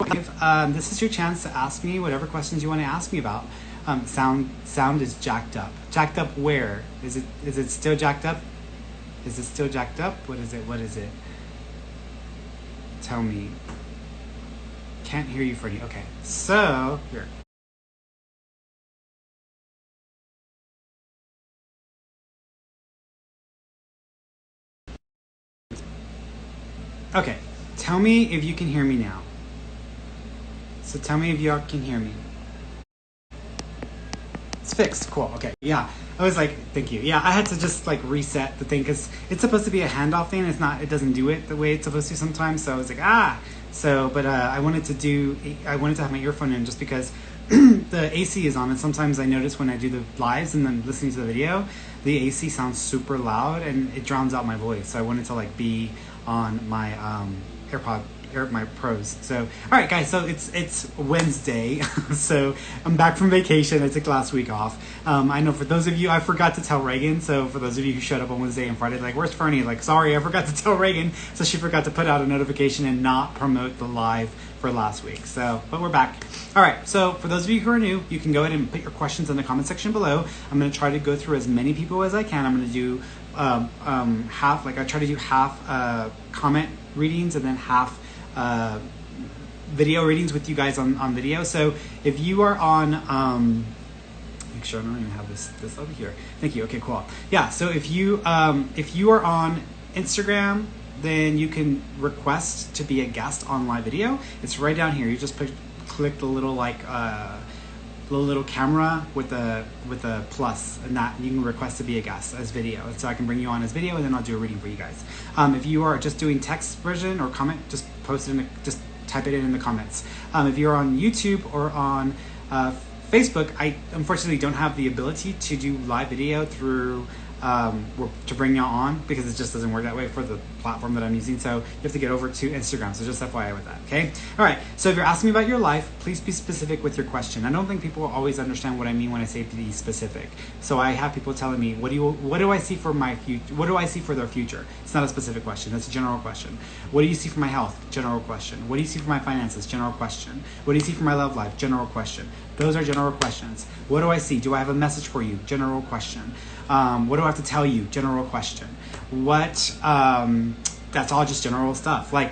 This is your chance to ask me whatever questions you want to ask me about. Sound is jacked up. Jacked up where? Is it still jacked up? Is it still jacked up? What is it? Tell me. Can't hear you, Ferny. Okay, so here. Okay, tell me if you can hear me now. So tell me if y'all can hear me. It's fixed. Cool. Okay. Yeah. I was like, thank you. Yeah, I had to just like reset the thing because it's supposed to be a handoff thing. It's not. It doesn't do it the way it's supposed to sometimes. So I was like, So, but I wanted to have my earphone in just because the AC is on, and sometimes I notice when I do the lives and then listening to the video, the AC sounds super loud and it drowns out my voice. So I wanted to like be on my my Pros. So, all right, guys. So it's Wednesday. So I'm back from vacation. I took last week off. I know for those of you, I forgot to tell Reagan. So for those of you who showed up on Wednesday and Friday, like, where's Ferny? Like, sorry, I forgot to tell Reagan. So she forgot to put out a notification and not promote the live for last week. So, but we're back. All right. So for those of you who are new, you can go ahead and put your questions in the comment section below. I'm going to try to go through as many people as I can. I'm going to do half. Like I try to do half comment readings and then half video readings with you guys on video. So if you are on make sure I don't even have this over here. Thank you. Okay, cool. Yeah, so if you are on Instagram, then you can request to be a guest on live video. It's right down here. You just click the little like little camera with a plus, and that you can request to be a guest as video, and so I can bring you on as video, and then I'll do a reading for you guys. If you are just doing text version or comment, just post it just type it in the comments. If you're on YouTube or on Facebook, I unfortunately don't have the ability to do live video through to bring y'all on because it just doesn't work that way for the platform that I'm using. So you have to get over to Instagram. So just FYI with that. Okay. All right. So if you're asking me about your life, please be specific with your question. I don't think people always understand what I mean when I say be specific. So I have people telling me, what do I see for my future? What do I see for their future? It's not a specific question. It's a general question. What do you see for my health? General question. What do you see for my finances? General question. What do you see for my love life? General question. Those are general questions. What do I see? Do I have a message for you? General question. What do I have to tell you? General question. That's all just general stuff. Like,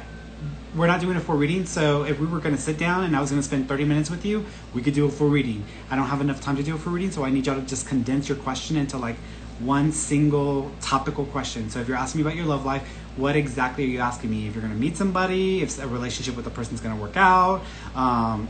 we're not doing a full reading, so if we were going to sit down and I was going to spend 30 minutes with you, we could do a full reading. I don't have enough time to do a full reading, so I need y'all to just condense your question into like one single topical question. So if you're asking me about your love life, what exactly are you asking me? If you're going to meet somebody, if a relationship with the person's going to work out,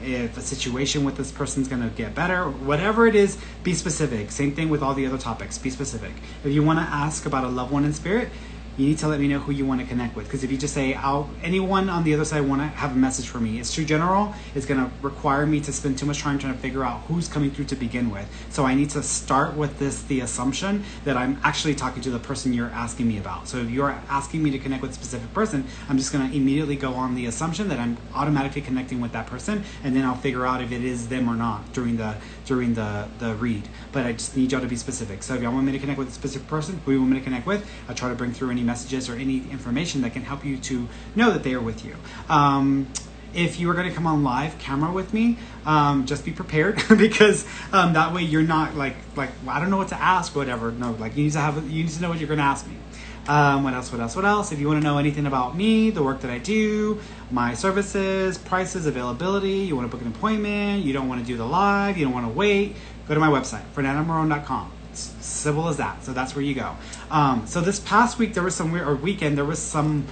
if a situation with this person's going to get better, whatever it is, be specific. Same thing with all the other topics, be specific. If you want to ask about a loved one in spirit, you need to let me know who you want to connect with. Because if you just say, anyone on the other side want to have a message for me, it's too general. It's going to require me to spend too much time trying to figure out who's coming through to begin with. So I need to start with the assumption that I'm actually talking to the person you're asking me about. So if you're asking me to connect with a specific person, I'm just going to immediately go on the assumption that I'm automatically connecting with that person, and then I'll figure out if it is them or not during the read. But I just need y'all to be specific. So if y'all want me to connect with a specific person, who you want me to connect with, I'll try to bring through any messages or any information that can help you to know that they are with you. If you are going to come on live camera with me, just be prepared because that way you're not like well, I don't know what to ask, whatever. No, like you need to know what you're going to ask me. What else? If you want to know anything about me, the work that I do, my services, prices, availability, you want to book an appointment, you don't want to do the live, you don't want to wait, go to my website, fernandomarone.com. Simple as that. So that's where you go. So this past week there was some weekend there was some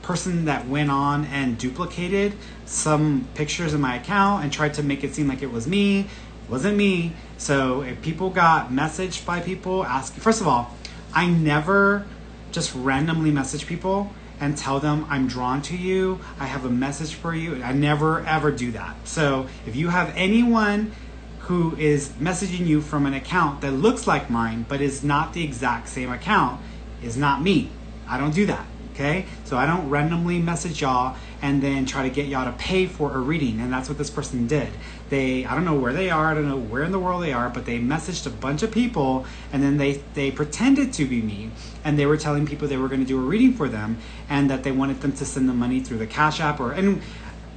person that went on and duplicated some pictures in my account and tried to make it seem like it was me. It wasn't me. So if people got messaged by people asking, first of all, I never just randomly message people and tell them I'm drawn to you, I have a message for you. I never ever do that. So if you have anyone who is messaging you from an account that looks like mine but is not the exact same account, is not me. I don't do that. Okay, so I don't randomly message y'all and then try to get y'all to pay for a reading, and that's what this person did. I don't know where they are, I don't know where in the world they are, but they messaged a bunch of people, and then they pretended to be me, and they were telling people they were going to do a reading for them, and that they wanted them to send the money through the Cash App, and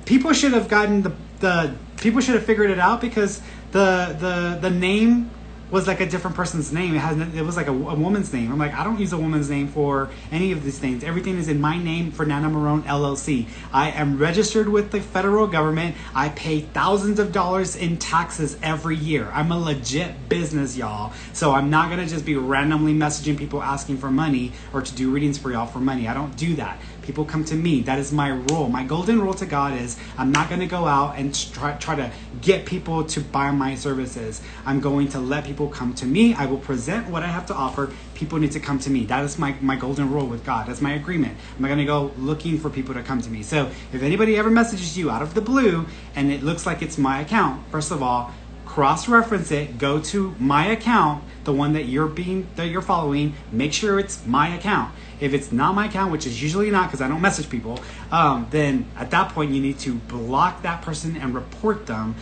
people should have gotten the people should have figured it out, because the name was like a different person's name. It was like a woman's name. I'm like, I don't use a woman's name for any of these things. Everything is in my name, Fernanda Marone LLC. I am registered with the federal government. I pay thousands of dollars in taxes every year. I'm a legit business, y'all. So I'm not gonna just be randomly messaging people asking for money or to do readings for y'all for money. I don't do that. People come to me. That is my rule. My golden rule to God is I'm not going to go out and try to get people to buy my services. I'm going to let people come to me. I will present what I have to offer. People need to come to me. That is my golden rule with God. That's my agreement. I'm not going to go looking for people to come to me. So if anybody ever messages you out of the blue and it looks like it's my account, first of all, cross-reference it. Go to my account, the one that you're following. Make sure it's my account. If it's not my account, which is usually not because I don't message people, then at that point you need to block that person and report them,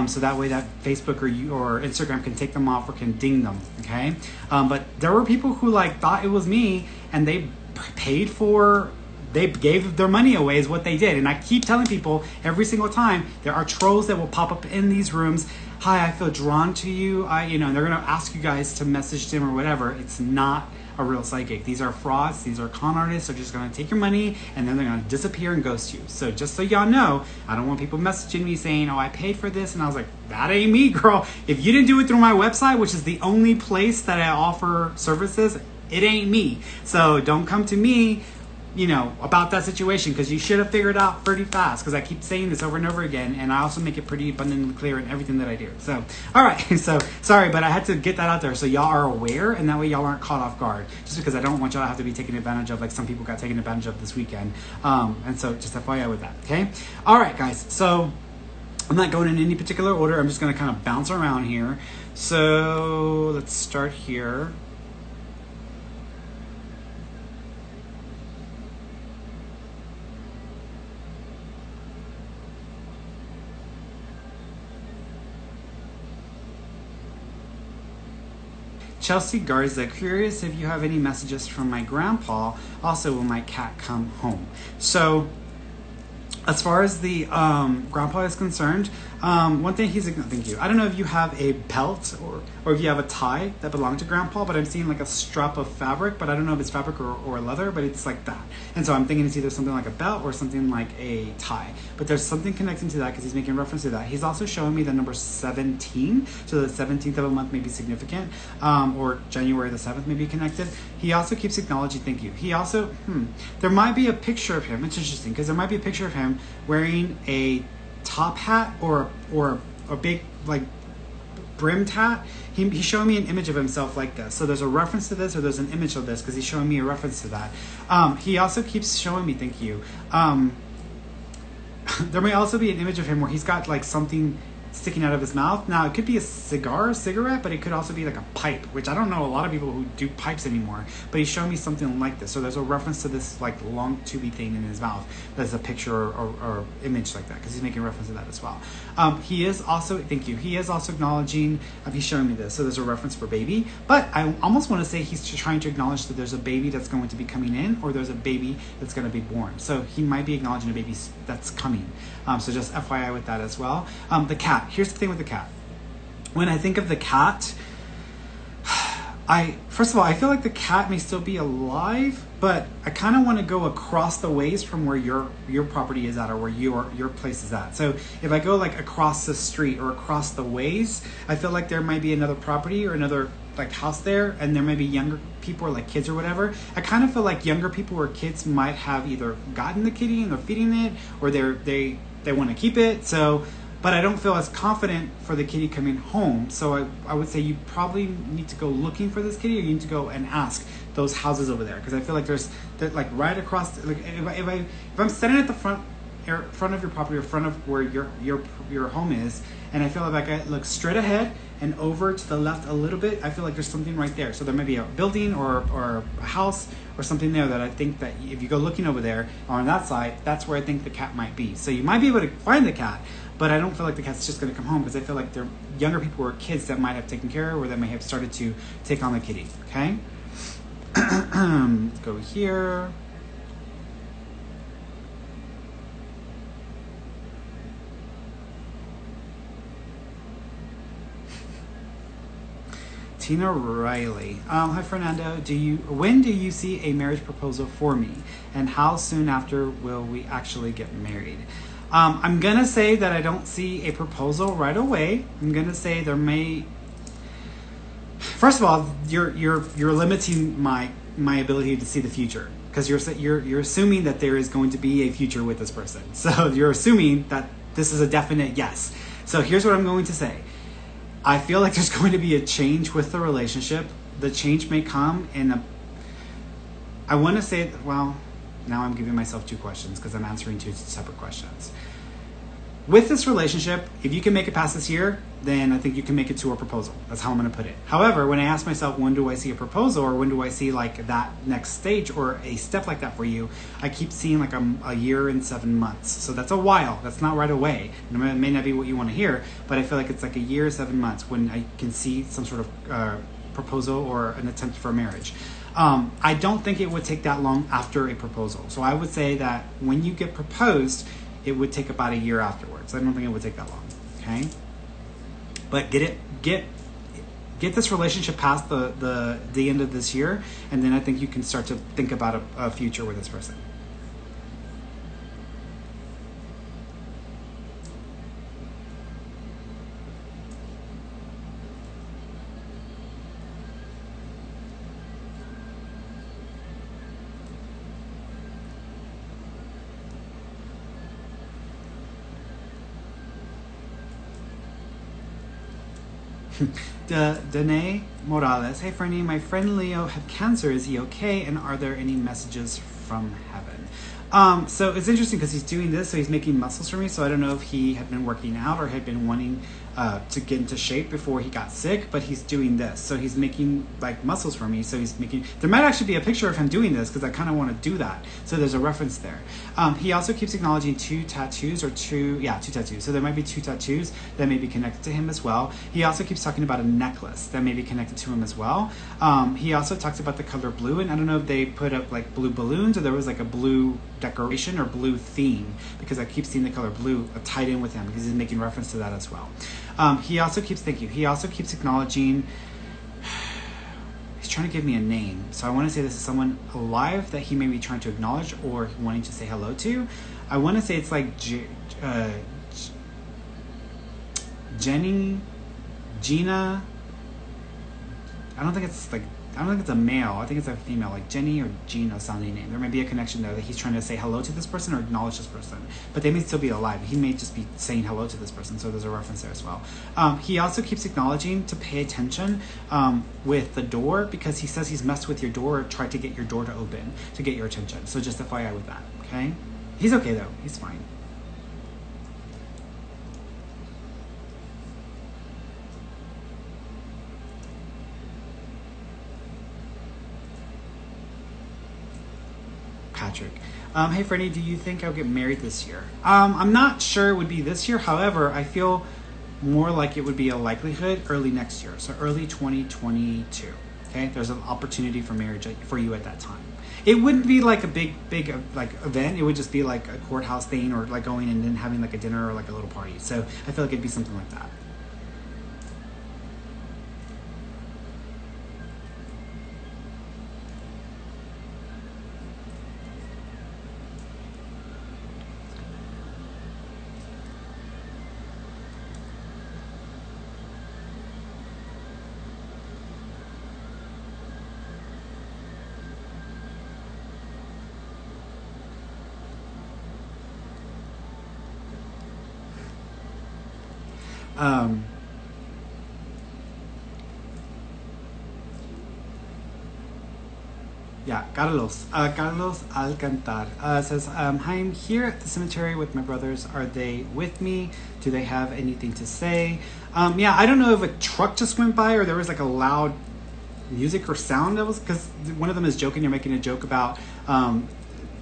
so that way that Facebook or Instagram can take them off or can ding them. Okay, but there were people who like thought it was me and they gave their money away is what they did. And I keep telling people every single time, there are trolls that will pop up in these rooms. Hi, I feel drawn to you. And they're going to ask you guys to message them or whatever. It's not a real psychic. These are frauds. These are con artists. They're just going to take your money and then they're going to disappear and ghost you. So just so y'all know, I don't want people messaging me saying, oh, I paid for this. And I was like, that ain't me, girl. If you didn't do it through my website, which is the only place that I offer services, it ain't me. So don't come to me about that situation, because you should have figured out pretty fast, because I keep saying this over and over again, and I also make it pretty abundantly clear in everything that I do. So, all right, so sorry, but I had to get that out there so y'all are aware, and that way y'all aren't caught off guard, just because I don't want y'all to have to be taken advantage of like some people got taken advantage of this weekend. And so just FYI with that, okay? All right, guys, so I'm not going in any particular order. I'm just going to kind of bounce around here. So let's start here. Chelsea Garza, curious if you have any messages from my grandpa. Also, will my cat come home? So, as far as the grandpa is concerned, one thing thank you. I don't know if you have a belt or if you have a tie that belonged to grandpa, but I'm seeing like a strap of fabric, but I don't know if it's fabric or leather, but it's like that. And so I'm thinking it's either something like a belt or something like a tie. But there's something connecting to that because he's making reference to that. He's also showing me the number 17, so the 17th of a month may be significant, or January the 7th may be connected. He also keeps acknowledging, thank you. He also, there might be a picture of him. It's interesting because there might be a picture of him wearing a top hat or a big like brimmed hat. He's showing me an image of himself like this. So there's a reference to this, or there's an image of this because he's showing me a reference to that. He also keeps showing me, thank you. There may also be an image of him where he's got like something sticking out of his mouth. Now it could be a cigarette, but it could also be like a pipe, which I don't know a lot of people who do pipes anymore, but he's showing me something like this. So there's a reference to this like long tubey thing in his mouth. There's a picture or image like that because he's making reference to that as well. He is also, thank you, he is also acknowledging, he's showing me this. So there's a reference for baby, but I almost want to say he's trying to acknowledge that there's a baby that's going to be coming in, or there's a baby that's going to be born. So he might be acknowledging a baby that's coming. So just FYI with that as well. The cat. Here's the thing with the cat. When I think of the cat, first of all, I feel like the cat may still be alive, but I kind of want to go across the ways from where your property is at, or where your place is at. So if I go like across the street or across the ways, I feel like there might be another property or another like house there, and there may be younger people or like kids or whatever. I kind of feel like younger people or kids might have either gotten the kitty and they're feeding it, or they want to keep it. So, but I don't feel as confident for the kitty coming home. So I would say you probably need to go looking for this kitty, or you need to go and ask those houses over there, because I feel like they're like right across. Like if I'm standing at the front of your property, or front of where your home is, and I feel like I look straight ahead and over to the left a little bit, I feel like there's something right there. So there may be a building or a house or something there that I think that if you go looking over there on that side, that's where I think the cat might be. So you might be able to find the cat, but I don't feel like the cat's just going to come home, because I feel like they're younger people or kids that might have taken care of, or that may have started to take on the kitty. Okay? Let's go here. Tina Riley. Hi Fernando. When do you see a marriage proposal for me, and how soon after will we actually get married? I'm gonna say that I don't see a proposal right away. I'm gonna say there may. First of all, you're limiting my ability to see the future, because you're assuming that there is going to be a future with this person. So you're assuming that this is a definite yes. So here's what I'm going to say. I feel like there's going to be a change with the relationship. The change may come in I want to say, well, now I'm giving myself two questions because I'm answering two separate questions. With this relationship, if you can make it past this year, then I think you can make it to a proposal. That's how I'm going to put it. However, when I ask myself, when do I see a proposal, or when do I see like that next stage or a step like that for you, I keep seeing like a year and 7 months. So that's a while. That's not right away. It may not be what you want to hear, but I feel like it's like a year, 7 months when I can see some sort of proposal or an attempt for marriage. I don't think it would take that long after a proposal. So I would say that when you get proposed, it would take about a year afterwards. I don't think it would take that long. Okay, but get this relationship past the end of this year, and then I think you can start to think about a future with this person. Danae Morales. Hey Ferny, my friend Leo had cancer. Is he okay? And are there any messages from heaven? So it's interesting because he's doing this, so he's making muscles for me. So I don't know if he had been working out or had been wanting to get into shape before he got sick, but he's doing this. So he's making like muscles for me. So he's making, there might actually be a picture of him doing this because I kind of want to do that. So there's a reference there. He also keeps acknowledging two tattoos. So there might be 2 tattoos that may be connected to him as well. He also keeps talking about a necklace that may be connected to him as well. He also talks about the color blue, and I don't know if they put up like blue balloons or there was like a blue decoration or blue theme, because I keep seeing the color blue tied in with him because he's making reference to that as well. He also keeps acknowledging, he's trying to give me a name, so I want to say this is someone alive that he may be trying to acknowledge or wanting to say hello to. I want to say it's like Gina. I don't think it's a male. I think it's a female, like Jenny or Gina sounding name. There may be a connection there that he's trying to say hello to this person or acknowledge this person, but they may still be alive. He may just be saying hello to this person, so there's a reference there as well. He also keeps acknowledging to pay attention with the door, because he says he's messed with your door or tried to get your door to open to get your attention. So just FYI with that, okay? He's okay though. He's fine. Patrick. Hey Ferny, do you think I'll get married this year? I'm not sure it would be this year. However, I feel more like it would be a likelihood early next year. So early 2022. Okay, there's an opportunity for marriage for you at that time. It wouldn't be like a big like event. It would just be like a courthouse thing, or like going and then having like a dinner or like a little party. So I feel like it'd be something like that. Yeah, Carlos Alcantar says, hi, I'm here at the cemetery with my brothers. Are they with me? Do they have anything to say? Yeah, I don't know if a truck just went by or there was like a loud music or sound that was, because one of them is joking. You're making a joke about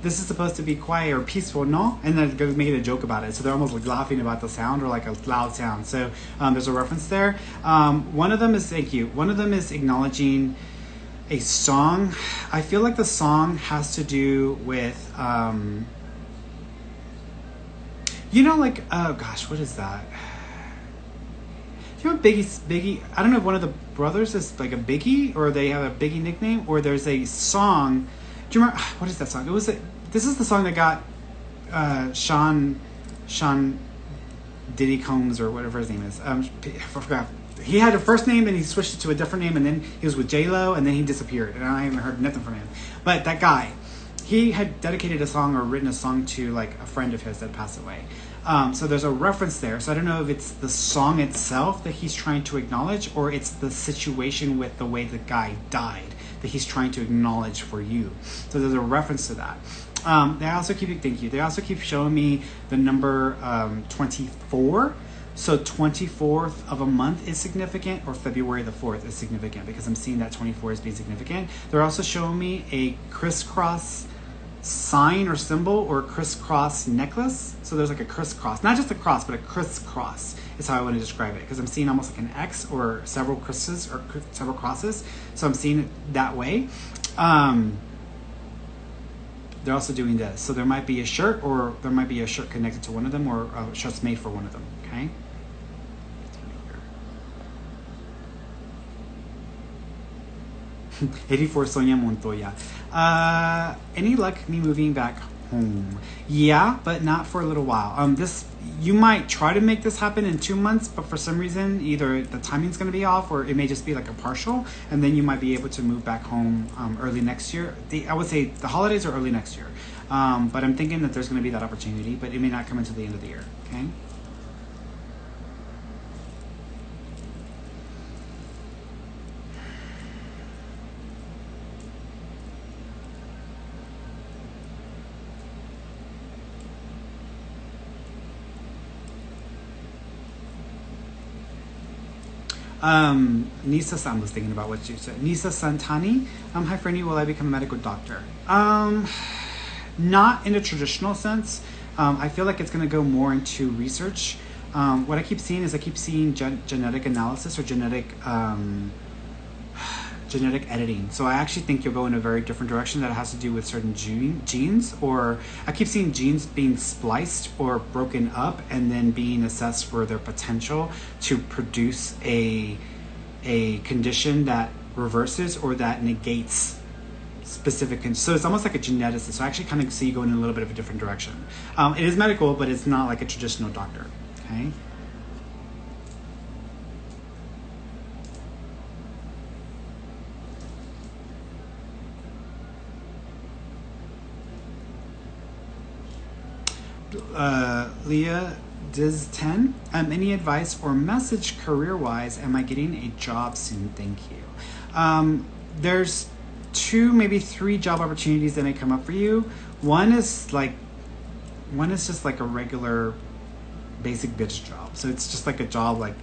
this is supposed to be quiet or peaceful, no? And then they're making a joke about it. So they're almost like laughing about the sound or like a loud sound. So there's a reference there. One of them is, thank you. One of them is acknowledging a song. I feel like the song has to do with, you know, like, oh gosh, what is that? you know Biggie? I don't know if one of the brothers is like a Biggie or they have a Biggie nickname, or there's a song. Do you remember what is that song? This is the song that got Sean Diddy Combs or whatever his name is. I forgot. He had a first name and he switched it to a different name, and then he was with J-Lo, and then he disappeared, and I haven't heard nothing from him. But that guy, he had dedicated a song or written a song to like a friend of his that passed away. So there's a reference there. So I don't know if it's the song itself that he's trying to acknowledge, or it's the situation with the way the guy died that he's trying to acknowledge for you. So there's a reference to that. They also keep showing me the number 24. So 24th of a month is significant, or February the 4th is significant, because I'm seeing that 24 is being significant. They're also showing me a crisscross sign or symbol, or a crisscross necklace. So there's like a crisscross, not just a cross, but a crisscross is how I want to describe it, because I'm seeing almost like an X or several crosses or several crosses. So I'm seeing it that way. They're also doing this. So there might be a shirt, or there might be a shirt connected to one of them, or shirts made for one of them. Okay. 84 Sonia Montoya. Any luck me moving back home? Yeah, but not for a little while. You might try to make this happen in 2 months, but for some reason, either the timing's going to be off, or it may just be like a partial, and then you might be able to move back home early next year. I would say the holidays are early next year, but I'm thinking that there's going to be that opportunity, but it may not come until the end of the year. Okay. Nisa San was thinking about what you said. Nisa Santani. Hi Ferny, will I become a medical doctor? Not in a traditional sense. I feel like it's going to go more into research. What I keep seeing is genetic analysis or genetic editing. So I actually think you'll go in a very different direction that has to do with certain genes, or I keep seeing genes being spliced or broken up and then being assessed for their potential to produce a condition that reverses or that negates specific. So it's almost like a geneticist. So I actually kind of see you going in a little bit of a different direction. It is medical, but it's not like a traditional doctor. Okay. Leah Diz 10. Any advice or message career-wise? Am I getting a job soon? Thank you. There's 2, maybe 3 job opportunities that may come up for you. One is just like a regular basic bitch job. So it's just like a job, like,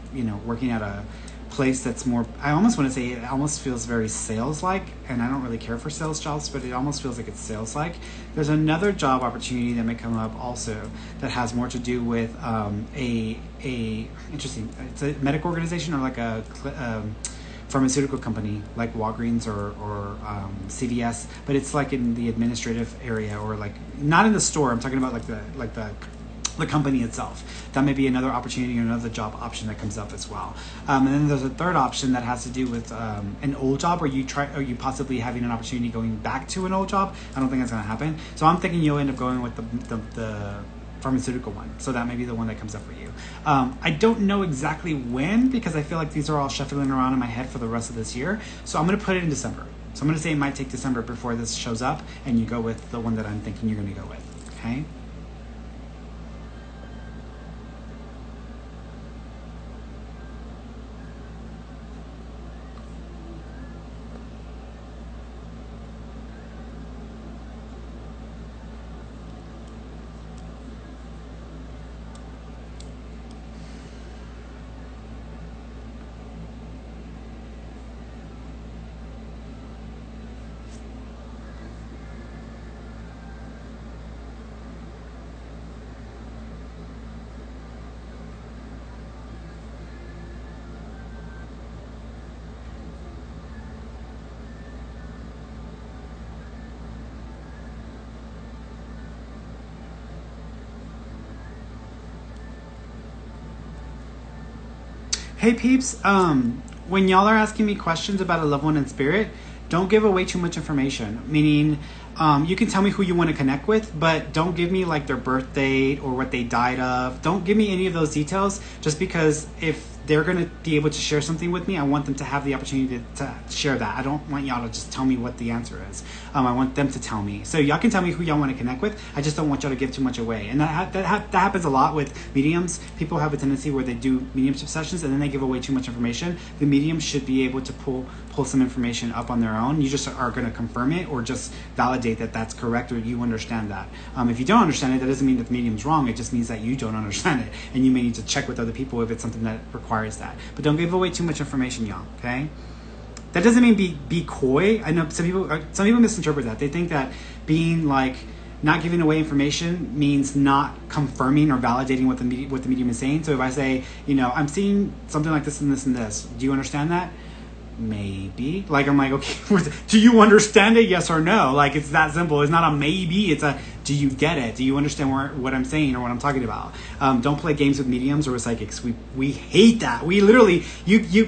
working at a place that's more, I almost want to say it almost feels very sales-like, and I don't really care for sales jobs, but it almost feels like it's sales-like. There's another job opportunity that may come up also that has more to do with interesting, it's a medical organization or like a pharmaceutical company like Walgreens or CVS, but it's like in the administrative area, or like not in the store. I'm talking about like the company itself. That may be another opportunity or another job option that comes up as well. And then there's a third option that has to do with an old job, or you possibly having an opportunity going back to an old job. I don't think that's going to happen. So I'm thinking you'll end up going with the pharmaceutical one. So that may be the one that comes up for you. I don't know exactly when, because I feel like these are all shuffling around in my head for the rest of this year. So I'm going to put it in December. So I'm going to say it might take December before this shows up, and you go with the one that I'm thinking you're going to go with. Okay. Hey peeps, when y'all are asking me questions about a loved one in spirit, don't give away too much information. Meaning, you can tell me who you want to connect with, but don't give me like their birth date or what they died of. Don't give me any of those details just because if they're going to be able to share something with me, I want them to have the opportunity to share that. I don't want y'all to just tell me what the answer is. I want them to tell me. So y'all can tell me who y'all want to connect with. I just don't want y'all to give too much away. And that happens a lot with mediums. People have a tendency where they do mediumship sessions and then they give away too much information. The medium should be able to pull some information up on their own. You just are going to confirm it or just validate that that's correct or you understand that. If you don't understand it, that doesn't mean that the medium's wrong. It just means that you don't understand it. And you may need to check with other people if it's something that requires that. But don't give away too much information, y'all, okay? That doesn't mean be coy. I know some people misinterpret that. They think that being like not giving away information means not confirming or validating what the medium is saying. So if I say, I'm seeing something like this and this and this, do you understand that? Maybe. Like, I'm like, okay, do you understand it? Yes or no? Like, it's that simple. It's not a maybe. It's a, do you get it? Do you understand what I'm saying or what I'm talking about? Don't play games with mediums or with psychics. We hate that. We literally,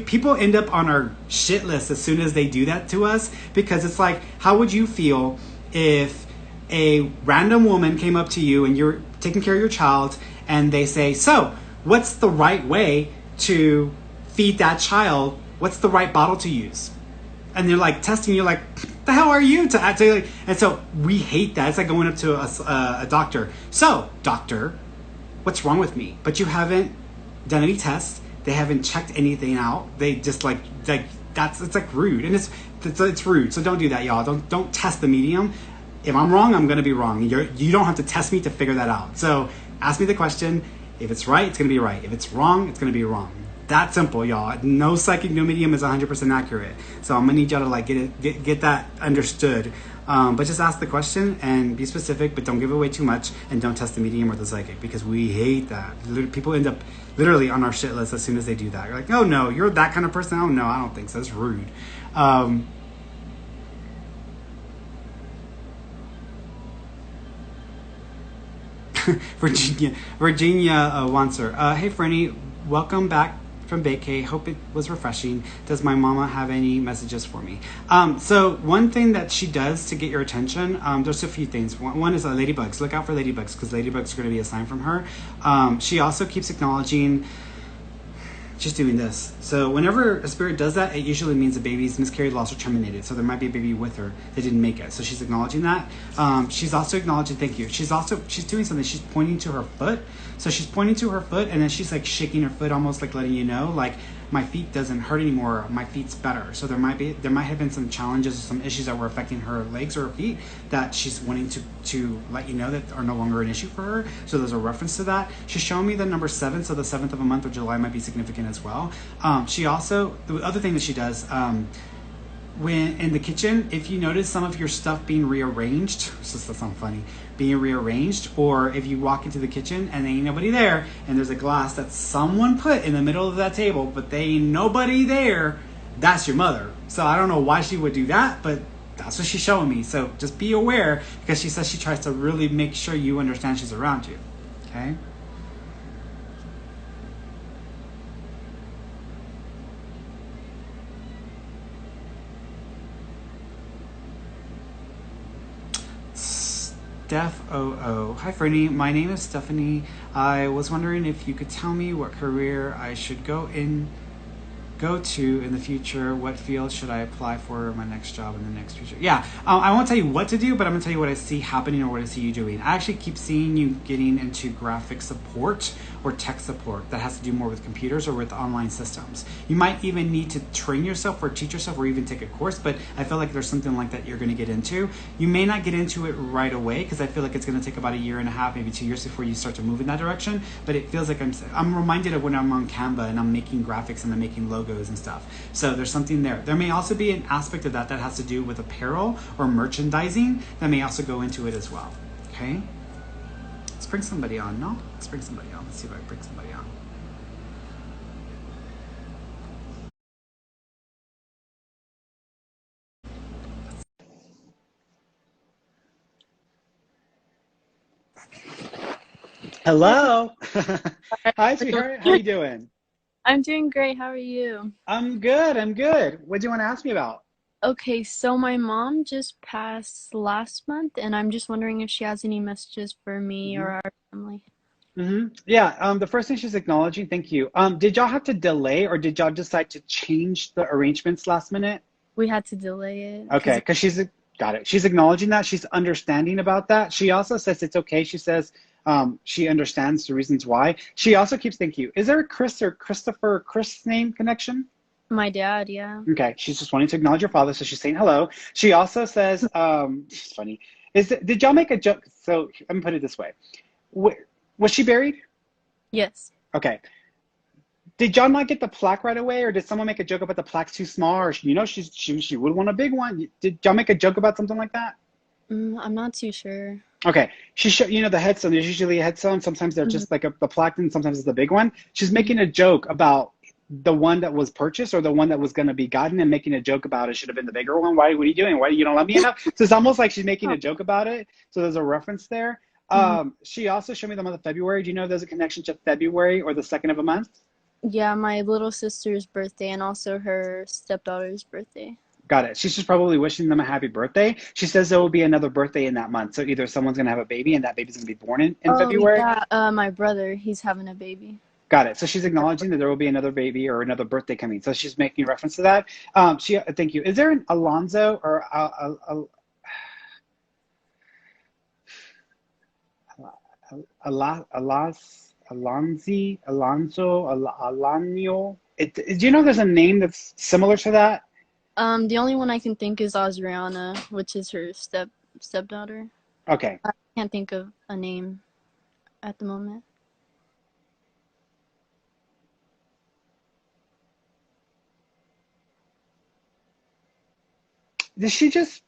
people end up on our shit list as soon as they do that to us, because it's like, how would you feel if a random woman came up to you and you're taking care of your child and they say, so what's the right way to feed that child? What's the right bottle to use? And they're like testing you, like, the hell are you to act like? And so we hate that. It's like going up to a doctor. So, doctor, what's wrong with me? But you haven't done any tests. They haven't checked anything out. They just like it's like rude, and it's rude. So don't do that, y'all. Don't test the medium. If I'm wrong, I'm gonna be wrong. You don't have to test me to figure that out. So ask me the question. If it's right, it's gonna be right. If it's wrong, it's gonna be wrong. That simple, y'all. No psychic, no medium is 100% accurate. So I'm gonna need y'all to like get that understood. But just ask the question and be specific, but don't give away too much, and don't test the medium or the psychic, because we hate that. People end up literally on our shit list as soon as they do that. You're like, oh no, you're that kind of person? Oh no, I don't think so. That's rude. Virginia Wanser. Hey, Ferny, welcome back from vacay. Hope it was refreshing. Does my mama have any messages for me? So one thing that she does to get your attention, there's a few things. One is ladybugs. Look out for ladybugs, because ladybugs are going to be a sign from her. She also keeps acknowledging, she's doing this. So whenever a spirit does that, it usually means the baby's miscarried, lost, or terminated. So there might be a baby with her that didn't make it. So she's acknowledging that. She's also acknowledging, thank you. She's doing something. She's pointing to her foot. So she's pointing to her foot, and then she's like shaking her foot, almost like letting you know, like, my feet doesn't hurt anymore. My feet's better. So there might have been some challenges or some issues that were affecting her legs or her feet that she's wanting to let you know that are no longer an issue for her. So there's a reference to that. She's showing me the number 7, so the 7th of a month of July might be significant as well. She also, the other thing that she does, when in the kitchen, if you notice some of your stuff being rearranged, this does sound funny, being rearranged, or if you walk into the kitchen and there ain't nobody there, and there's a glass that someone put in the middle of that table, but there ain't nobody there, that's your mother. So I don't know why she would do that, but that's what she's showing me. So just be aware, because she says she tries to really make sure you understand she's around you. Okay? Steph OO. Hi, Ferny. My name is Stephanie. I was wondering if you could tell me what career I should go to in the future. What field should I apply for my next job in the next future? Yeah, I won't tell you what to do, but I'm gonna tell you what I see happening or what I see you doing. I actually keep seeing you getting into graphic support or tech support that has to do more with computers or with online systems. You might even need to train yourself or teach yourself or even take a course, but I feel like there's something like that you're gonna get into. You may not get into it right away, because I feel like it's gonna take about 1.5 years, maybe 2 years before you start to move in that direction, but it feels like I'm reminded of when I'm on Canva and I'm making graphics and I'm making logos and stuff. So there's something there. There may also be an aspect of that has to do with apparel or merchandising that may also go into it as well. Okay? Let's bring somebody on, no? Let's bring somebody on. Let's see if I can bring somebody on. Hello. Hi, sweetheart. How you doing? I'm doing great. How are you? I'm good. I'm good. What do you want to ask me about? Okay, so my mom just passed last month, and I'm just wondering if she has any messages for me or hmm our family. Yeah. The first thing she's acknowledging, thank you. Did y'all have to delay or did y'all decide to change the arrangements last minute? We had to delay it Okay, because, because she's got it. She's acknowledging that. She's understanding about that. She also says it's okay. She says she understands the reasons why. She also keeps thank you. Is there a Chris or Christopher or Chris name connection? my dad, yeah. Okay, she's just wanting to acknowledge your father, so she's saying hello. She also says, it's funny. Did y'all make a joke? So let me put it this way: was she buried? Yes. Okay. Did y'all not get the plaque right away, or did someone make a joke about the plaque's too small, or she would want a big one? Did y'all make a joke about something like that? I'm not too sure. Okay, the headstone. There's usually a headstone. Sometimes they're Hmm. just like the plaque, and sometimes it's the big one. She's Hmm. making a joke about the one that was purchased or the one that was going to be gotten, and making a joke about it should have been the bigger one. Why? What are you doing? Why you don't love me enough? So it's almost like she's making Oh. a joke about it. So there's a reference there. Hmm. She also showed me the month of February. Do you know there's a connection to February or the second of a month? Yeah, my little sister's birthday and also her stepdaughter's birthday. Got it. She's just probably wishing them a happy birthday. She says there will be another birthday in that month. So either someone's going to have a baby and that baby's going to be born in Oh, February. yeah, my brother, he's having a baby. Got it. So she's acknowledging that there will be another baby or another birthday coming. So she's making reference to that. Thank you. Is there an Alonzo or Alonzo, Alanio? Do you know there's a name that's similar to that? The only one I can think is Osriana, which is her stepdaughter. Okay. I can't think of a name at the moment. Does she just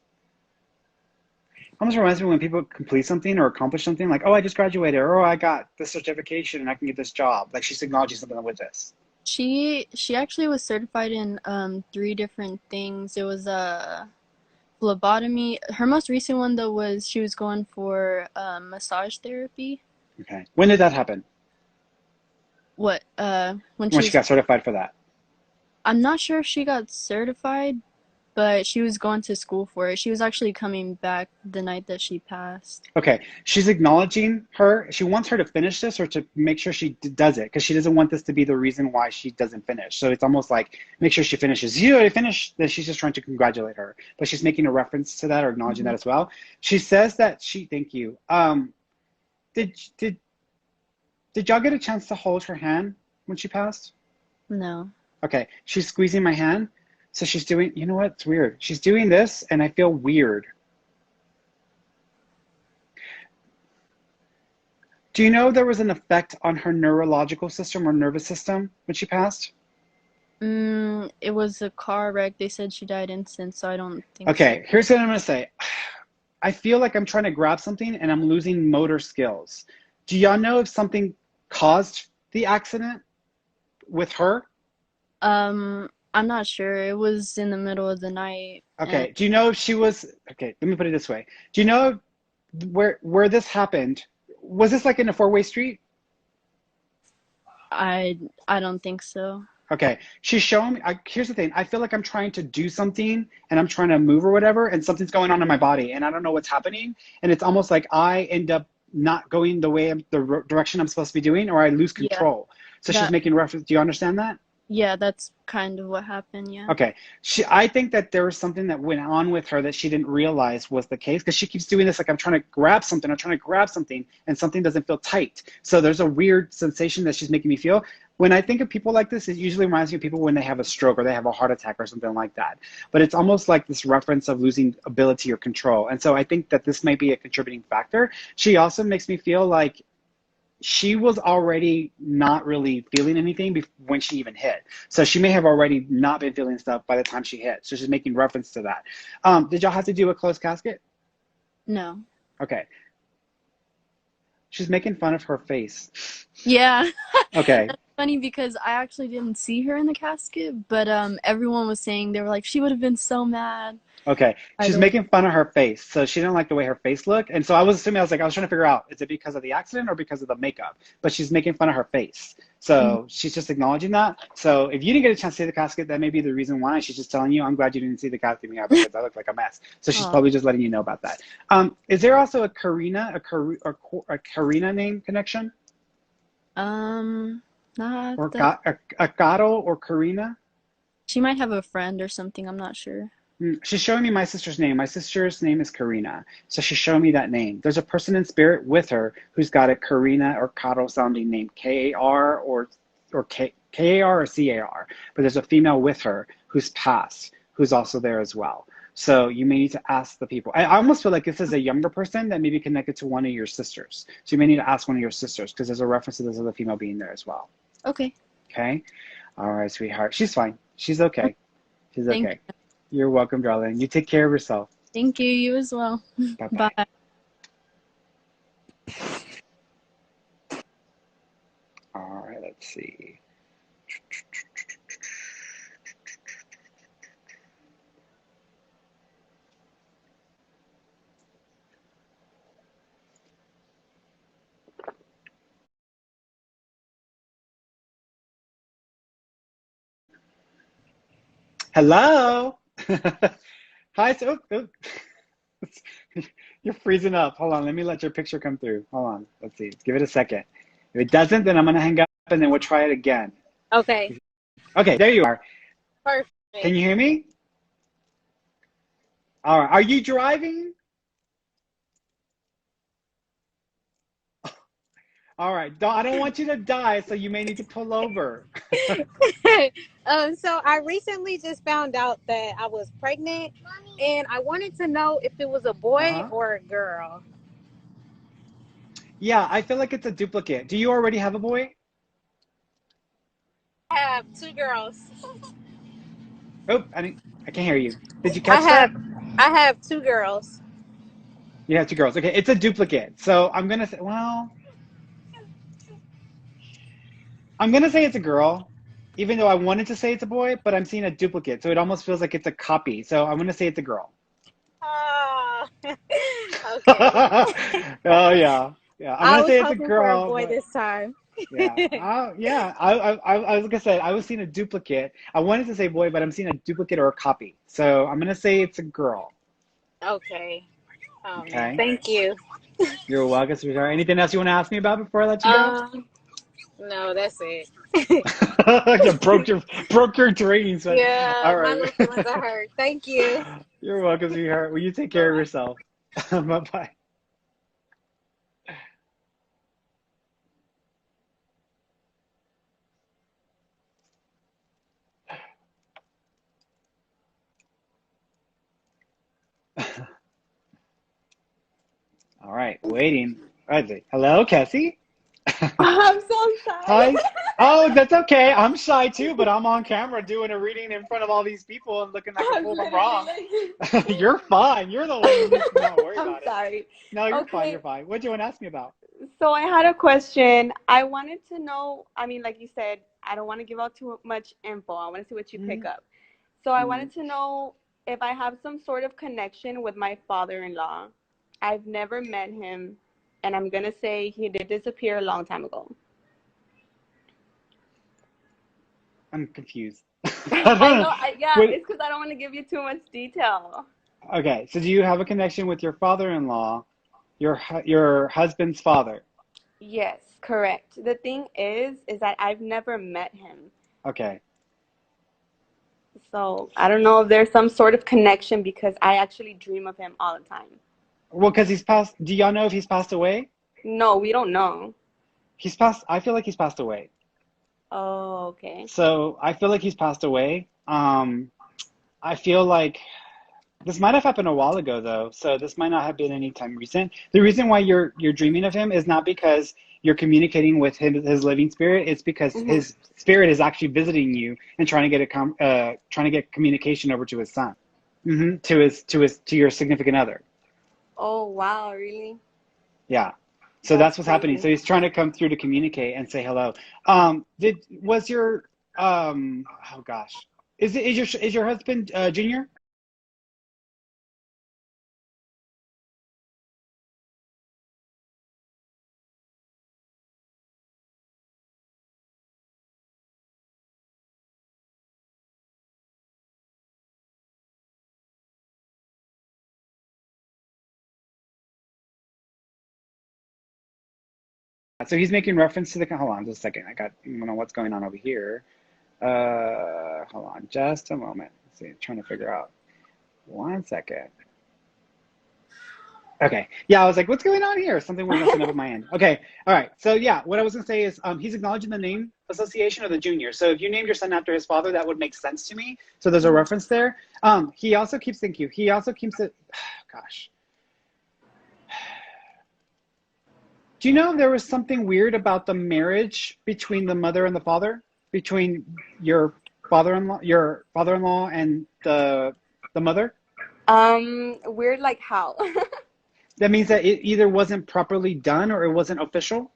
almost reminds me when people complete something or accomplish something like, oh, I just graduated or oh, I got this certification and I can get this job. Like she's acknowledging something with this. She actually was certified in three different things. It was a phlebotomy. Her most recent one though was she was going for massage therapy. Okay. When did that happen? What when When she she was got certified for that? I'm not sure if she got certified, but she was going to school for it. She was actually coming back the night that she passed. Okay. She's acknowledging her. She wants her to finish this or to make sure she does it because she doesn't want this to be the reason why she doesn't finish. So it's almost like make sure she finishes. You already finished. Then she's just trying to congratulate her, but she's making a reference to that or acknowledging Hmm. that as well. She says that thank you. Did did did y'all get a chance to hold her hand when she passed? No. Okay, she's squeezing my hand. So she's doing, you know what? It's weird. She's doing this and I feel weird. Do you know there was an effect on her neurological system or nervous system when she passed? It was a car wreck. They said she died instant, so I don't think so. Okay, here's what I'm going to say. I feel like I'm trying to grab something and I'm losing motor skills. Do y'all know if something caused the accident with her? I'm not sure. It was in the middle of the night, and Okay, do you know if she was, okay, let me put it this way. Do you know where this happened? Was this like in a four-way street? I don't think so. Okay, she's showing me. Here's the thing. I feel like I'm trying to do something and I'm trying to move or whatever, and something's going on in my body, and I don't know what's happening. And it's almost like I end up not going the direction I'm supposed to be doing, or I lose Yeah, control. So she's that making reference. Do you understand that? yeah, that's kind of what happened. Yeah. Okay. I think that there was something that went on with her that she didn't realize was the case because she keeps doing this like I'm trying to grab something, I'm trying to grab something, and something doesn't feel tight. So there's a weird sensation that she's making me feel. When I think of people like this, it usually reminds me of people when they have a stroke or they have a heart attack or something like that. But it's almost like this reference of losing ability or control. And so I think that this might be a contributing factor. She also makes me feel like she was already not really feeling anything when she even hit. So she may have already not been feeling stuff by the time she hit. So she's making reference to that. Did y'all have to do a closed casket? No. Okay. She's making fun of her face. Yeah. Okay. That's funny because I actually didn't see her in the casket, but everyone was saying they were like she would have been so mad Okay. She's either way. making fun of her face. So she didn't like the way her face looked. And so I was assuming, I was trying to figure out, is it because of the accident or because of the makeup? But she's making fun of her face. So she's just acknowledging that. So if you didn't get a chance to see the casket, that may be the reason why. She's just telling you, I'm glad you didn't see the casket yeah, because I look like a mess. So she's Oh. probably just letting you know about that. Is there also a Karina, a Karina name connection? Um, not Or that. a Caro or Karina? She might have a friend or something. I'm not sure. She's showing me my sister's name. My sister's name is Karina. So she's showing me that name. There's a person in spirit with her who's got a Karina or Caro sounding name, K-A-R or K-A-R or C-A-R. But there's a female with her who's passed, who's also there as well. So you may need to ask the people. I almost feel like this is a younger person that may be connected to one of your sisters. So you may need to ask one of your sisters because there's a reference to this other female being there as well. Okay. Okay? All right, sweetheart. She's fine. She's okay. She's Thank okay. You're welcome, darling. You take care of yourself. Thank you. You as well. Bye-bye. Bye. All right, let's see. Hello. Hi. You're freezing up. Hold on. Let me let your picture come through. Hold on. Let's see. Give it a second. If it doesn't, then I'm going to hang up and then we'll try it again. Okay. Okay, there you are. Perfect. Can you hear me? All right. Are you driving? All right. I don't want you to die, so you may need to pull over. So I recently just found out that I was pregnant, and I wanted to know if it was a boy Uh-huh. or a girl. Yeah, I feel like it's a duplicate. Do you already have a boy? I have two girls. Oh, I can't hear you. Did you I catch that? have I have two girls. You have two girls. Okay, it's a duplicate. So I'm gonna say, well, I'm gonna say it's a girl, even though I wanted to say it's a boy, but I'm seeing a duplicate, so it almost feels like it's a copy. So I'm gonna say it's a girl. Ah, okay. Oh yeah, yeah. I'm I gonna was say it's a hoping for a girl, boy but this time. yeah, yeah. Like I said, I was seeing a duplicate. I wanted to say boy, but I'm seeing a duplicate or a copy. So I'm gonna say it's a girl. Okay. Okay. Thank you. You're welcome, sweetheart. Anything else you want to ask me about before I let you go? Um, no, that's it. You broke your dreams, but Yeah, all my right. little feelings are hurt. Thank you. You're welcome, sweetheart. Will you take care of Bye. yourself? Bye bye. All right, waiting. Right. Hello, Cassie. I'm so sorry. Hi. Oh, that's okay. I'm shy too, but I'm on camera doing a reading in front of all these people and looking like a I'm fool if I'm wrong. literally You're fine. You're the one who needs to not worry I'm about it. sorry. No, you're fine. You're Okay, fine. What do you want to ask me about? so I had a question. I wanted to know, I mean, like you said, I don't want to give out too much info. I want to see what you pick Mm-hmm. up. So I Mm-hmm. wanted to know if I have some sort of connection with my father-in-law. I've never met him, and I'm gonna say he did disappear a long time ago. I'm confused. I don't I know, know. yeah, What? it's because I don't want to give you too much detail. Okay, so do you have a connection with your father-in-law, your husband's father? Yes, correct. The thing is that I've never met him. Okay. So I don't know if there's some sort of connection because I actually dream of him all the time. Well, because he's passed. Do y'all know if he's passed away? No, we don't know. He's passed. I feel like he's passed away. Oh, okay. So I feel like he's passed away. I feel like this might have happened a while ago though, so this might not have been anytime recent. The reason why you're dreaming of him is not because you're communicating with him, his living spirit. It's because Hmm. his spirit is actually visiting you and trying to get trying to get communication over to his son, to your significant other. Oh, wow, really? Yeah. So That's that's what's happening. So crazy. he's trying to come through to communicate and say hello. Did was your oh gosh. Is your husband Junior? So he's making reference to the, hold on just a second. I don't know what's going on over here. Hold on just a moment. Let's see, I'm trying to figure out. One second. Okay. Yeah, I was like, what's going on here? Something was messing up at my end. Okay. All right. So yeah, what I was gonna say is he's acknowledging the name association of the junior. So if you named your son after his father, that would make sense to me. So there's a reference there. He also keeps, thank you. He also keeps it, gosh. Do you know there was something weird about the marriage between the mother and the father? Between your father-in-law and the mother? Weird like how? That means that it either wasn't properly done or it wasn't official?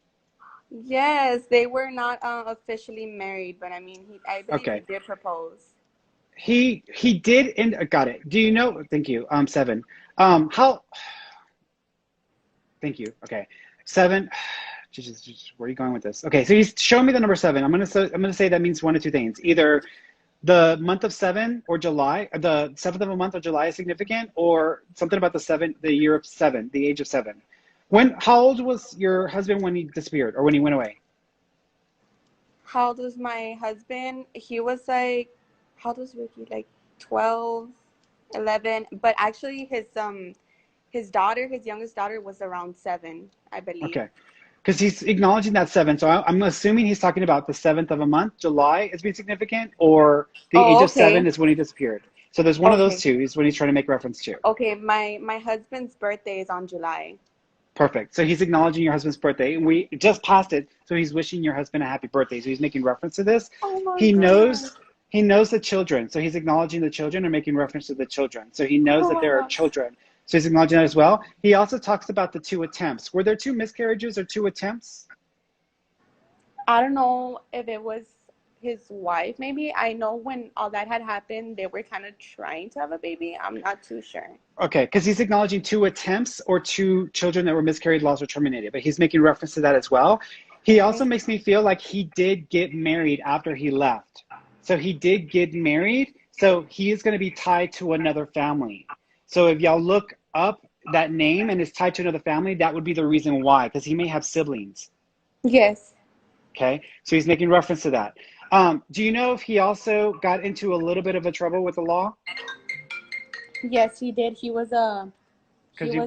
Yes, they were not officially married, but I mean, I believe he Okay. did propose. He did and got it. Do you know? Thank you. 7. How? Thank you. Okay, 7. Where are you going with this? Okay, so he's showing me the number 7. I'm gonna say that means one of two things. Either the month of 7 or July, the 7th of a month or July is significant, or something about the year of 7, the age of 7. How old was your husband when he disappeared or when he went away? How old was my husband? He was like, how old was Ricky? Like 12, 11. But actually, his daughter, his youngest daughter, was around 7, I believe. Okay. Because he's acknowledging that 7. So I'm assuming he's talking about the 7th of a month, July is being significant, or the age Oh, of 7 okay. is when he disappeared. So there's one of those Okay. two is what he's trying to make reference to. Okay, my husband's birthday is on July. Perfect. So he's acknowledging your husband's birthday. And we just passed it. So he's wishing your husband a happy birthday. So he's making reference to this. Oh my He God. knows he knows the children. So he's acknowledging the children and making reference to the children. So he knows that there are Oh, children. So he's acknowledging that as well. He also talks about the 2 attempts. Were there 2 miscarriages or 2 attempts? I don't know if it was his wife, maybe. I know when all that had happened, they were kind of trying to have a baby. I'm not too sure. Okay, because he's acknowledging 2 attempts or 2 children that were miscarried, lost, or terminated, but he's making reference to that as well. He also Okay. makes me feel like he did get married after he left. So he did get married, so he is going to be tied to another family. So if y'all look up that name and it's tied to another family, that would be the reason why, because he may have siblings. Yes. Okay, so he's making reference to that. Do you know if he also got into a little bit of a trouble with the law? Yes, he did. He was Because you,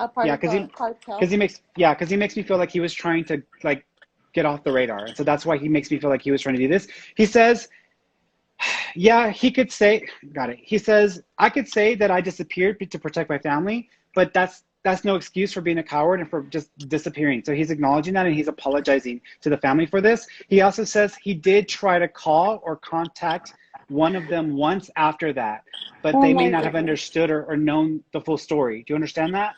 a part yeah, of a cartel. because he makes me feel like he was trying to like get off the radar, and so that's why he makes me feel like he was trying to do this. He says, yeah, he could say, got it. He says, I could say that I disappeared to protect my family, but that's no excuse for being a coward and for just disappearing. So he's acknowledging that and he's apologizing to the family for this. He also says he did try to call or contact one of them once after that, but Oh they may my not have goodness. understood or known the full story. Do you understand that?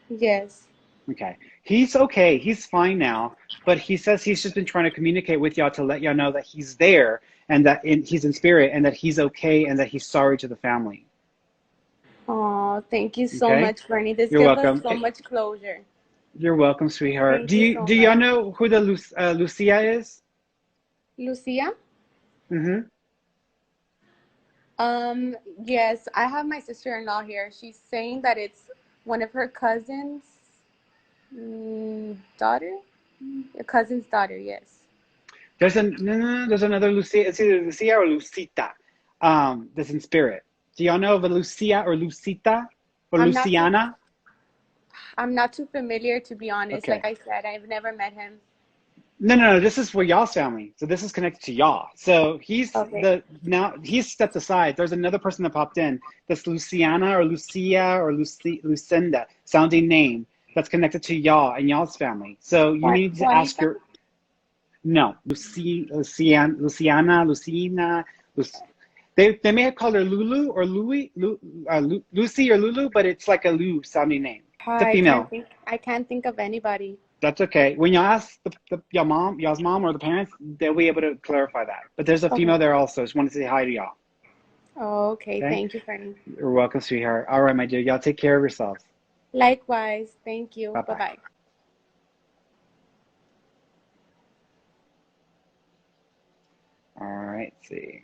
Yes. Okay. He's okay. He's fine now, but he says he's just been trying to communicate with y'all to let y'all know that he's there and that he's in spirit and that he's okay and that he's sorry to the family. Oh, thank you so Okay? much, Fernie. This You're gives us welcome. so much closure. You're welcome, sweetheart. Thank you so Do y'all much. know who the Lucia is? Lucia? Mm-hmm. Um, yes, I have my sister-in-law here. She's saying that it's one of her cousins' daughter? A cousin's daughter, yes. There's another Lucia. It's either Lucia or Lucita. That's in spirit. Do y'all know of a Lucia or Lucita or I'm not too Luciana? I'm not too familiar, to be honest. Like Okay. I said, I've never met him. No. This is for y'all's family. So this is connected to y'all. So Okay. now he's stepped aside. There's another person that popped in. This Luciana or Lucia or Lucinda sounding name that's connected to y'all and y'all's family. So you need to ask Juanita? your no Luciana, Lucina. They may have called her Lulu or Lucy or Lulu, but it's like a Lou sounding name. It's a female. I can't think of anybody. That's okay. When you ask y'all's mom or the parents, they'll be able to clarify that. But there's a Okay. female there also. Just wanted to say hi to y'all. Oh, okay. Okay? Thank you, Fernie. You're welcome, sweetheart. All right, my dear. Y'all take care of yourselves. Likewise. Thank you. Bye bye. Bye-bye. All right, let's see.